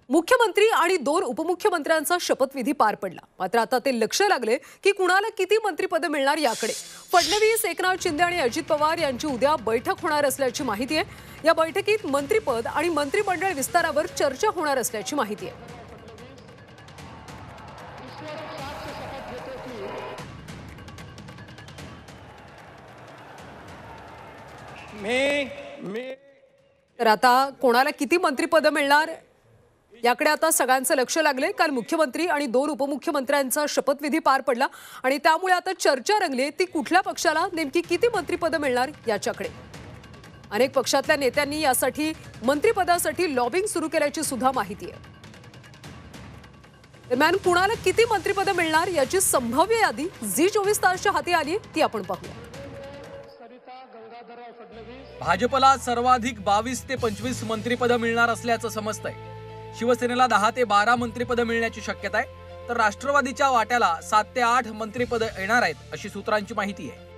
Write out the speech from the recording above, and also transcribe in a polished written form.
मुख्यमंत्री आणि 2 उपमुख्यमंत्र्यांचा शपथविधी पार पडला। मात्र आता ते लक्ष लागले की कुणाला किती मंत्रिपद मिळणार याकडे। फडणवीस, एकनाथ शिंदे आणि अजित पवार यांची उद्या बैठक होणार असल्याची माहिती आहे। या बैठकीत मंत्रिपद आणि मंत्रिमंडळ विस्तारावर चर्चा होणार असल्याची माहिती आहे। तर आता कोणाला किती मंत्रिपद मिळणार याकडे आता सगळ्यांचं लक्ष लागले। काल मुख्यमंत्री आणि 2 उपमुख्यमंत्र्यांचा शपथविधी पार पडला आणि त्यामुळे आता चर्चा रंगली ती कुठल्या पक्षाला नेमकी किती मंत्रिपद मिळणार याच्याकडे। अनेक पक्षातल्या नेत्यांनी यासाठी मंत्रिपदासाठी लॉबिंग सुरू केल्याची सुद्धा माहिती आहे। दरम्यान कुणाला किती मंत्रिपद मिळणार याची संभाव्य यादी झी24 तासच्या हाती आली ती आपण पाहूया। भाजपला सर्वाधिक 22 ते 25 मंत्रिपद मिळणार असल्याचं समजतंय। शिवसेनेला 10 ते 12 मंत्रिपद मिळण्याची शक्यता आहे, तर राष्ट्रवादीच्या वाट्याला 7 ते 8 मंत्रिपद येणार आहेत अशी सूत्रांची माहिती आहे।